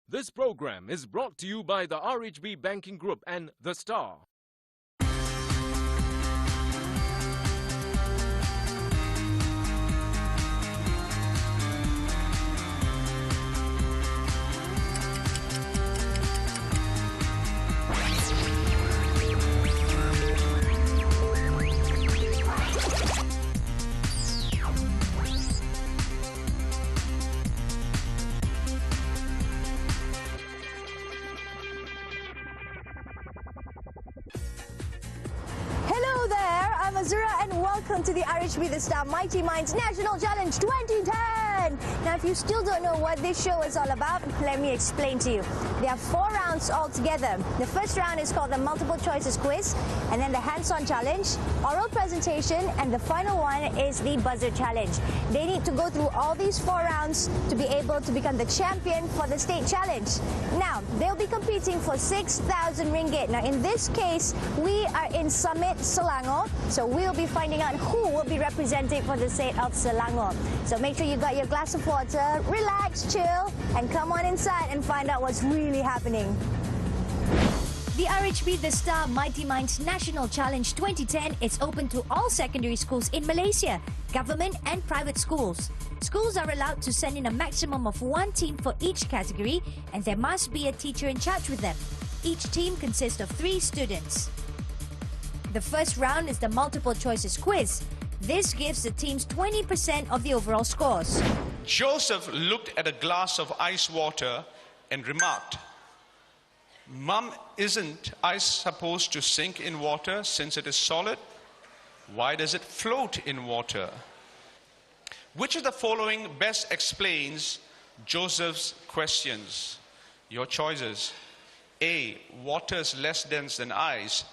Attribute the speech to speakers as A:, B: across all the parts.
A: This program is brought to you by the RHB Banking Group and The Star.
B: And welcome to the RHB The Star Mighty Minds National Challenge 2010. Now, if you still don't know what this show is all about, let me explain to you. There are 4 rounds altogether. The first round is called the multiple choices quiz, and then the hands-on challenge, oral presentation, and the final one is the buzzer challenge. They need to go through all these 4 rounds to be able to become the champion for the state challenge. Now, they'll be competing for 6,000 ringgit. Now, in this case, we are in Summit, Selangor, so we'll be finding out who will be representing for the state of Selangor. So make sure you got your glass of water, relax, chill, and come on inside and find out what's really happening.
C: The RHB The Star Mighty Minds National Challenge 2010 is open to all secondary schools in Malaysia, government and private schools. Schools are allowed to send in a maximum of 1 team for each category, and there must be a teacher in charge with them. Each team consists of 3 students. The first round is the multiple choices quiz. This gives the teams 20% of the overall scores.
D: Joseph looked at a glass of ice water and remarked, "Mum, isn't ice supposed to sink in water since it is solid? Why does it float in water?" Which of the following best explains Joseph's questions? Your choices. A. Water is less dense than ice.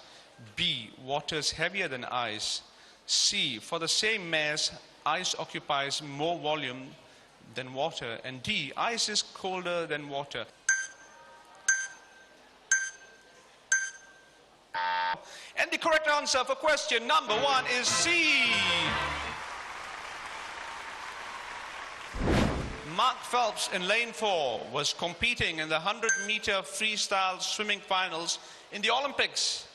D: B. Water is heavier than ice. C. For the same mass, ice occupies more volume than water. And D. Ice is colder than water. And the correct answer for question number 1 is C. Mark Phelps in lane 4 was competing in the 100-meter freestyle swimming finals in the Olympics.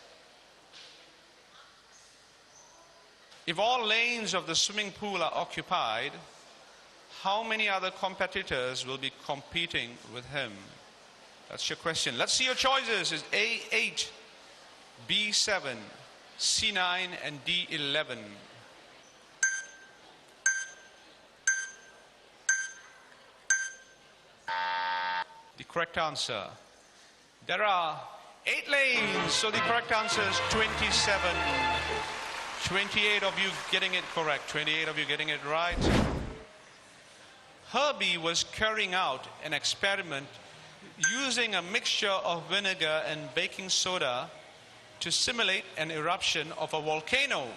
D: If all lanes of the swimming pool are occupied, how many other competitors will be competing with him? That's your question. Let's see your choices. It's A8, B7, C9, and D11. The correct answer. There are 8 lanes, so the correct answer is 27. 28 of you getting it correct. 28 of you getting it right. Herbie was carrying out an experiment using a mixture of vinegar and baking soda to simulate an eruption of a volcano.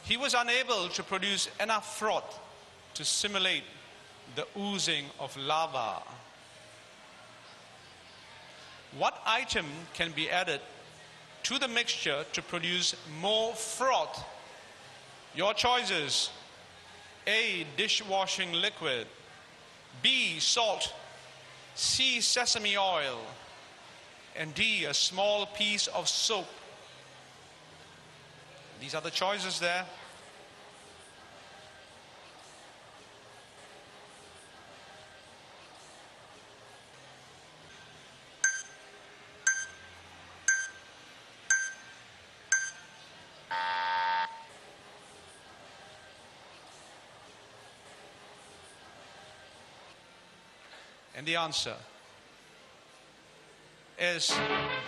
D: He was unable to produce enough froth to simulate the oozing of lava. What item can be added to the mixture to produce more froth? Your choices. A. Dishwashing liquid. B. Salt. C. Sesame oil. And D. A small piece of soap. These are the choices there. And the answer is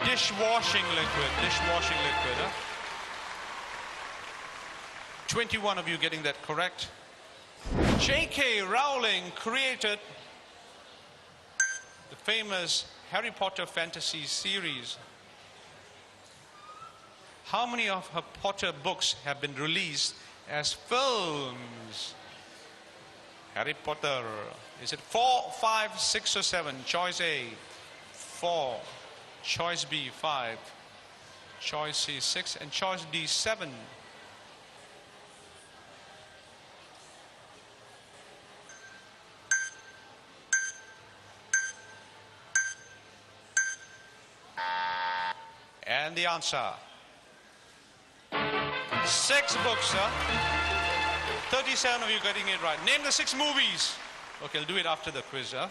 D: dishwashing liquid. Dishwashing liquid. 21 of you getting that correct. J.K. Rowling created the famous Harry Potter fantasy series. How many of her Potter books have been released as films? Harry Potter. Is it 4, 5, 6, or 7? Choice A, 4. Choice B, 5. Choice C, 6. And choice D, 7. And the answer. 6 books, sir. 37 of you getting it right. Name the 6 movies. Okay, I'll do it after the quiz, huh?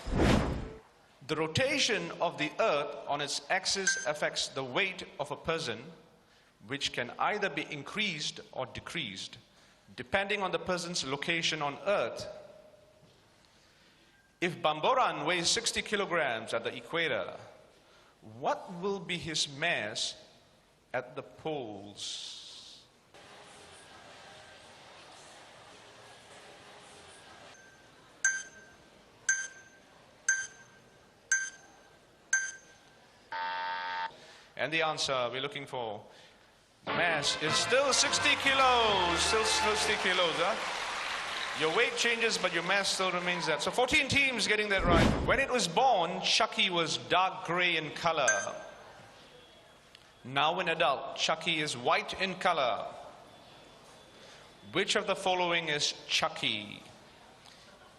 D: The rotation of the earth on its axis affects the weight of a person, which can either be increased or decreased, depending on the person's location on earth. If Bamboran weighs 60 kilograms at the equator, what will be his mass at the poles? And the answer we're looking for, the mass is still 60 kilos. Still 60 kilos, huh? Your weight changes, but your mass still remains that. So 14 teams getting that right. When it was born, Chucky was dark gray in color. Now an adult, Chucky is white in color. Which of the following is Chucky?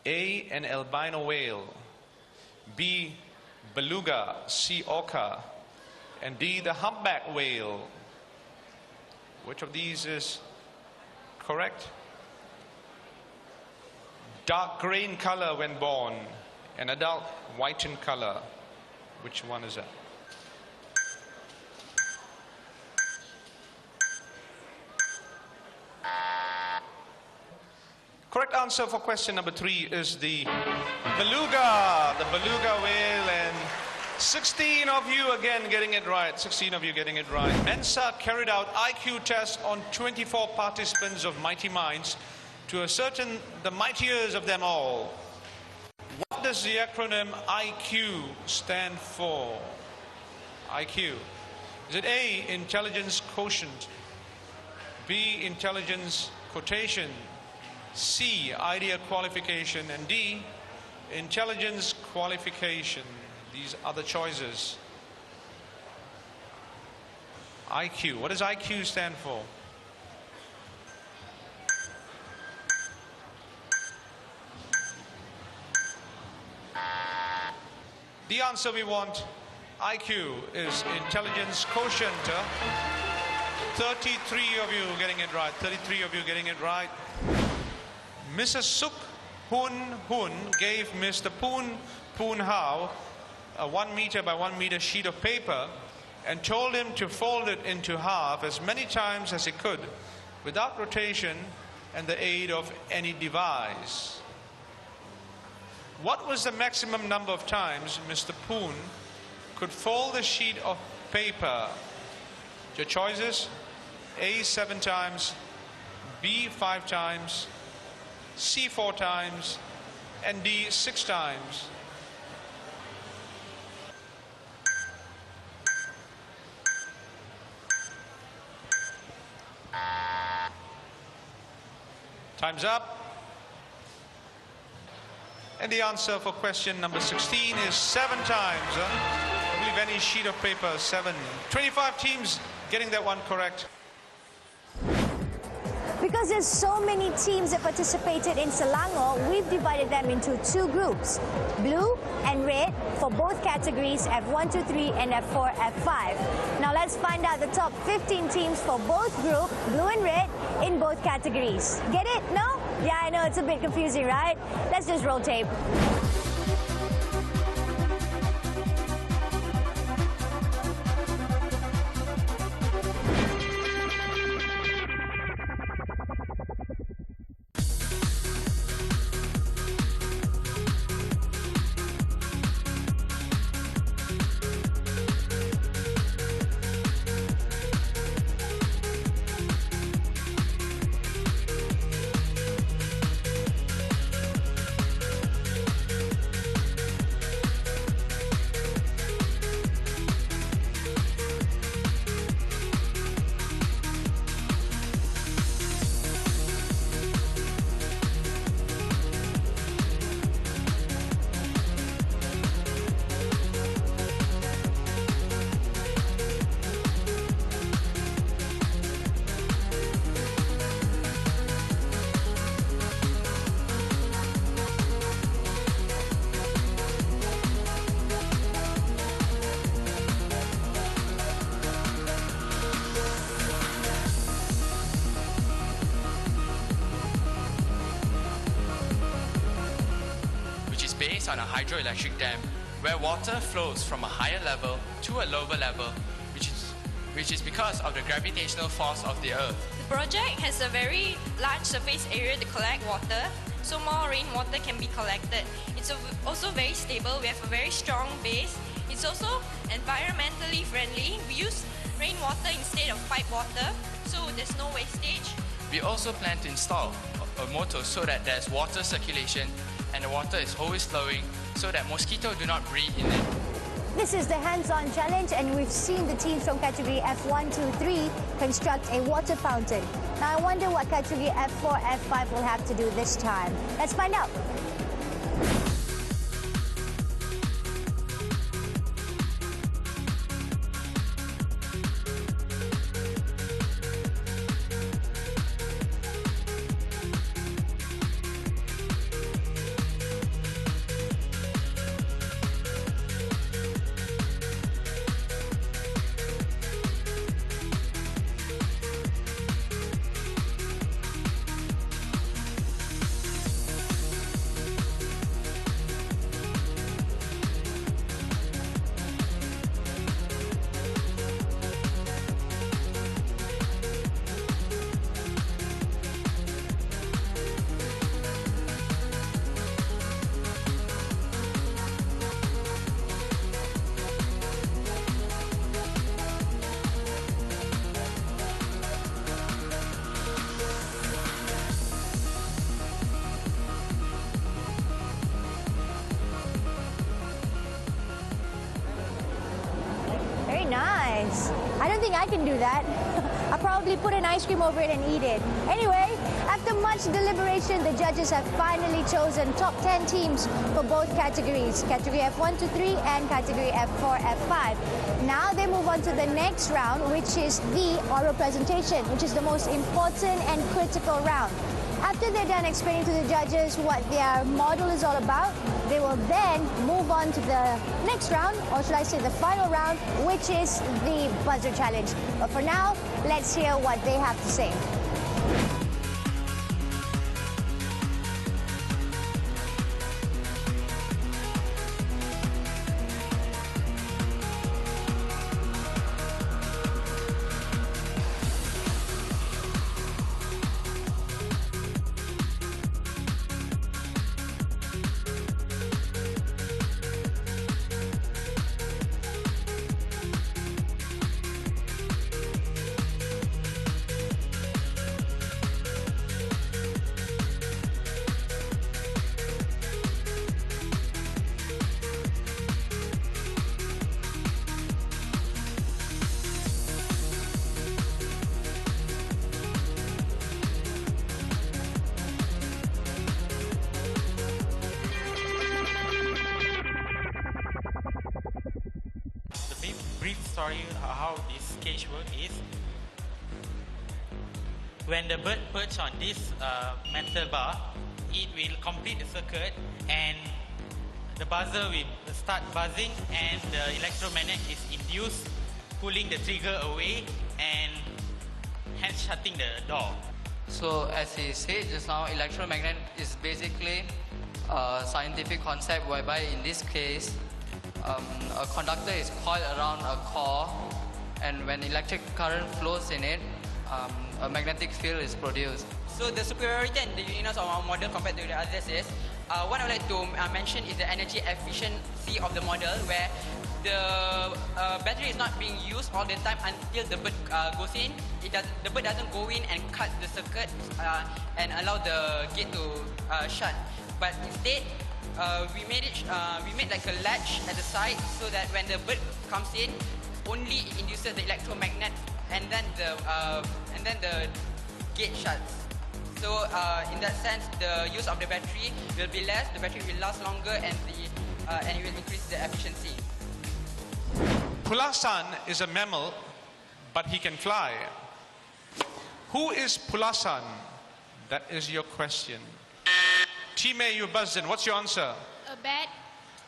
D: A, an albino whale. B, beluga. C, orca. And D, the humpback whale. Which of these is correct? Dark gray in color when born. An adult, white in color. Which one is that? Correct answer for question number 3 is the beluga. The beluga whale. And 16 of you again getting it right. 16 of you getting it right. Mensa carried out IQ tests on 24 participants of Mighty Minds to ascertain the mightiest of them all. What does the acronym IQ stand for? IQ. Is it A, intelligence quotient, B, intelligence quotation, C, idea qualification, and D, intelligence qualification? These are the choices. IQ. What does IQ stand for? The answer we want, IQ, is intelligence quotient. 33 of you getting it right. 33 of you getting it right. Mrs. Suk Hun Hun gave Mr. Poon Hao a 1 meter by 1 meter sheet of paper and told him to fold it into half as many times as he could without rotation and the aid of any device. What was the maximum number of times Mr. Poon could fold the sheet of paper? Your choices: A, 7 times, B, 5 times, C, 4 times, and D, 6 times. Time's up. And the answer for question number 16 is 7 times. I believe any sheet of paper, 7. 25 teams getting that one correct.
B: Because there's so many teams that participated in Selangor, we've divided them into 2 groups, blue and red for both categories, F1 to 3 and F4, F5. Now let's find out the top 15 teams for both group, blue and red, in both categories. Get it? No? Yeah, I know, it's a bit confusing, right? Let's just roll tape.
E: based on a hydroelectric dam where water flows from a higher level to a lower level, which is because of the gravitational force of the Earth.
F: The project has a very large surface area to collect water, so more rainwater can be collected. It's also very stable. We have a very strong base. It's also environmentally friendly. We use rainwater instead of pipe water, so there's no wastage.
E: We also plan to install a motor so that there's water circulation and the water is always flowing so that mosquitoes do not breed in it.
B: This is the hands-on challenge, and we've seen the teams from category F1 to 3 construct a water fountain. Now I wonder what category F4, F5 will have to do this time. Let's find out. Nice. I don't think I can do that. I'll probably put an ice cream over it and eat it. Anyway, after much deliberation, the judges have finally chosen top 10 teams for both categories, category F1 to 3 and category F4, F5. Now they move on to the next round, which is the oral presentation, which is the most important and critical round. After they're done explaining to the judges what their model is all about, they will then move on to the next round, or should I say the final round, which is the buzzer challenge. But for now, let's hear what they have to say.
G: Brief story how this cage works is when the bird perches on this metal bar, it will complete the circuit and the buzzer will start buzzing and the electromagnet is induced, pulling the trigger away and hence shutting the door.
H: So as he said just now, electromagnet is basically a scientific concept whereby in this case a conductor is coiled around a core, and when electric current flows in it, a magnetic field is produced.
I: So the superiority and the uniqueness of our model compared to the others is, what I would like to mention is the energy efficiency of the model, where the battery is not being used all the time until the bird goes in. The bird doesn't go in and cut the circuit and allow the gate to shut. But instead, we made like a latch at the side so that when the bird comes in, only it induces the electromagnet, and then the gate shuts. So in that sense, the use of the battery will be less. The battery will last longer, and it will increase the efficiency.
D: Pulasan is a mammal, but he can fly. Who is Pulasan? That is your question. Team A, you buzzed in. What's your answer?
F: A bat.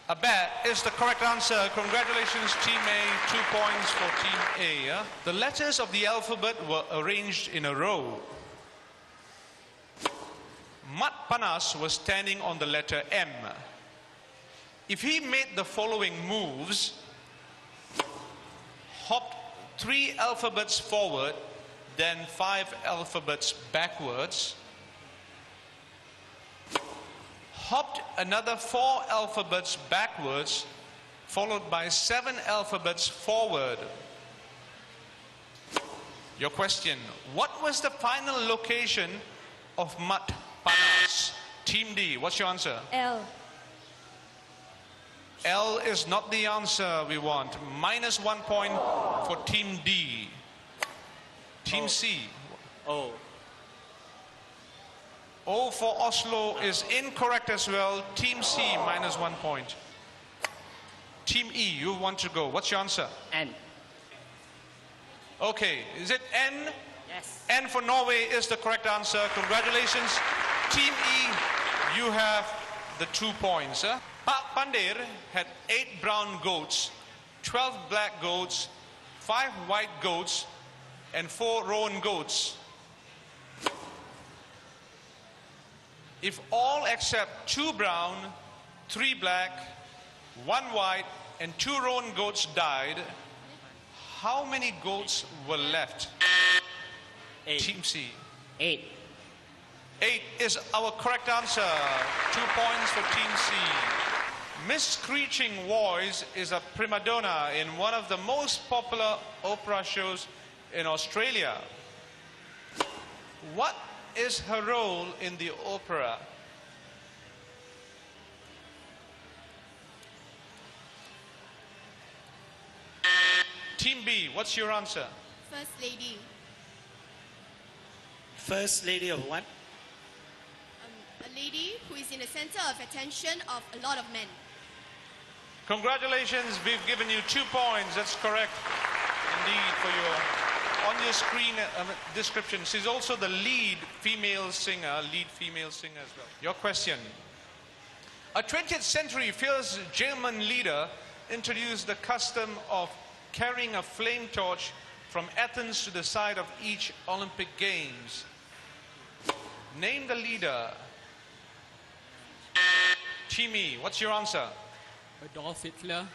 D: A bat is the correct answer. Congratulations, Team A. 2 points for Team A. Yeah? The letters of the alphabet were arranged in a row. Mat Panas was standing on the letter M. If he made the following moves, hopped 3 alphabets forward, then 5 alphabets backwards, hopped another 4 alphabets backwards, followed by 7 alphabets forward. Your question, what was the final location of Mat Panas? Team D, what's your answer?
B: L.
D: L is not the answer we want. -1 point for Team D. Team C.
G: Oh.
D: O for Oslo is incorrect as well. Team C, -1 point. Team E, you want to go. What's your answer?
I: N.
D: Okay, is it N?
I: Yes.
D: N for Norway is the correct answer. Congratulations. Team E, you have the 2 points. Pak Pandir had 8 brown goats, 12 black goats, 5 white goats, and 4 roan goats. If all except 2 brown, 3 black, 1 white, and 2 roan goats died, how many goats were left?
G: 8.
D: Team C.
I: 8.
D: 8 is our correct answer. 2 points for Team C. Miss Screeching Voice is a prima donna in one of the most popular opera shows in Australia. What is her role in the opera? Team B, what's your answer?
F: First lady.
J: First lady of what?
F: A lady who is in the center of attention of a lot of men.
D: Congratulations, we've given you 2 points. That's correct indeed for your on your screen description. She's also the lead female singer as well. Your question. A 20th century fierce German leader introduced the custom of carrying a flame torch from Athens to the site of each Olympic Games. Name the leader. Team E, what's your answer?
I: Adolf Hitler.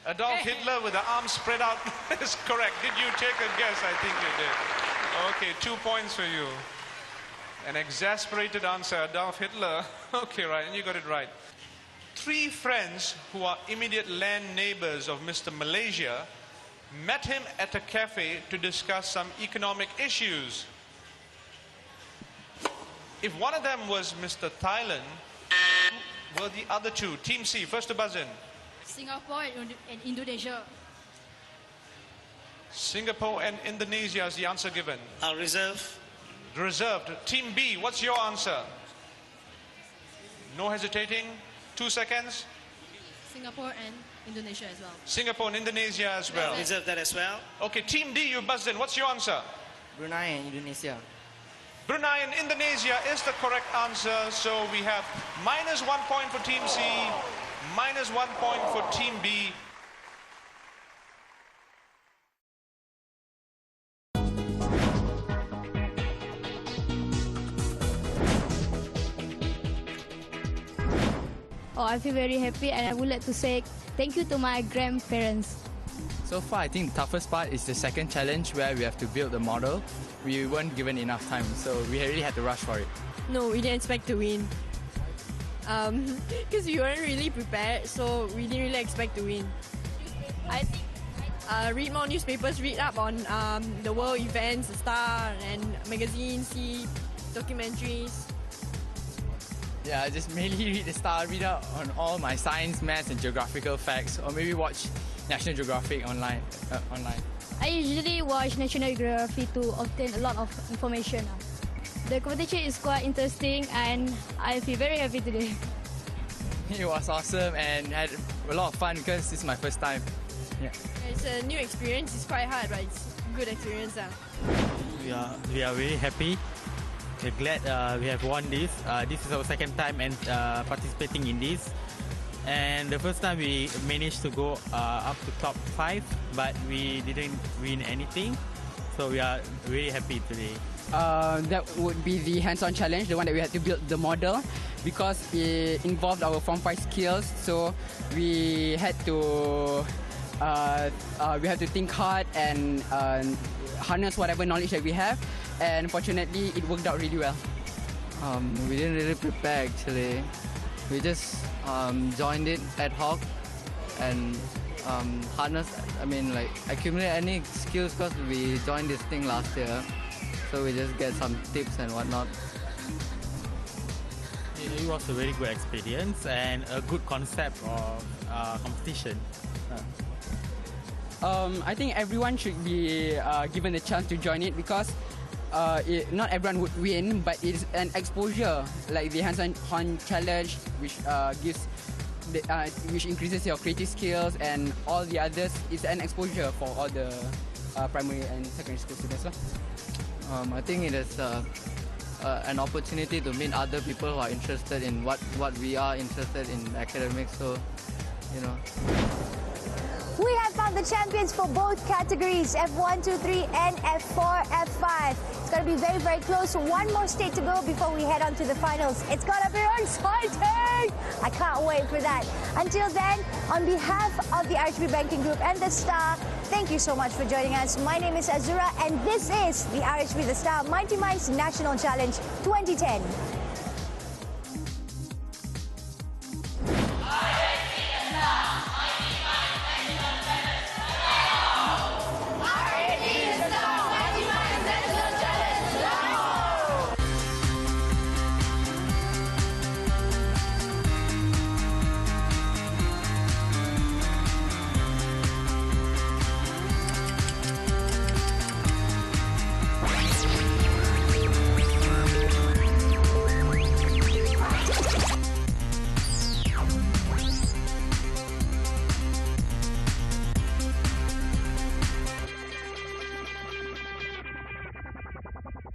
D: Adolf Hitler with the arms spread out is correct. Did you take a guess? I think you did. Okay, 2 points for you. An exasperated answer, Adolf Hitler. Okay, right, and you got it right. 3 friends who are immediate land neighbors of Mr. Malaysia met him at a cafe to discuss some economic issues. If one of them was Mr. Thailand, who were the other 2? Team C, first to buzz in.
F: Singapore and Indonesia.
D: Singapore and Indonesia is the answer given.
J: I'll reserve.
D: Reserved. Team B, what's your answer? No hesitating. 2 seconds.
F: Singapore and Indonesia as well.
D: Singapore and Indonesia as well.
J: Reserve that as well.
D: Okay, Team D, you buzzed in. What's your answer?
I: Brunei and Indonesia.
D: Brunei and Indonesia is the correct answer. So we have -1 point for Team C, -1 point for Team B.
K: Oh, I feel very happy, and I would like to say thank you to my grandparents.
E: So far, I think the toughest part is the second challenge where we have to build the model. We weren't given enough time, so we really had to rush for it.
F: No, we didn't expect to win. Because we weren't really prepared, so we didn't really expect to win. I think read more newspapers, read up on the world events, the Star and magazines, see documentaries.
E: Yeah, I just mainly read the Star, read up on all my science, maths, and geographical facts, or maybe watch National Geographic online.
K: I usually watch National Geographic to obtain a lot of information. The competition is quite interesting, and I feel very happy today.
E: It was awesome and had a lot of fun because this is my first time. Yeah.
F: It's a new experience. It's quite hard, but it's a good experience.
G: We are very happy. We're glad we have won this. This is our second time and participating in this. And the first time we managed to go up to top 5, but we didn't win anything. So we are really happy today.
L: That would be the hands-on challenge, the one that we had to build the model, because it involved our Form 5 skills. So we had to think hard and harness whatever knowledge that we have. And fortunately, it worked out really well.
H: We didn't really prepare actually. We just joined it ad hoc and accumulate any skills because we joined this thing last year. So we just get some tips and whatnot.
G: It was a very good experience and a good concept of competition.
L: I think everyone should be given the chance to join it because not everyone would win, but it's an exposure, like the hands-on challenge, which which increases your creative skills, and all the others is an exposure for all the primary and secondary school students.
H: I think it is an opportunity to meet other people who are interested in what we are interested in academics. So, you know.
B: We have found the champions for both categories, F1, 2, 3 and F4, F5. It's going to be very, very close. One more state to go before we head on to the finals. It's going to be exciting! I can't wait for that. Until then, on behalf of the RHB Banking Group and The Star, thank you so much for joining us. My name is Azura and this is the RHB The Star Mighty Minds National Challenge 2010.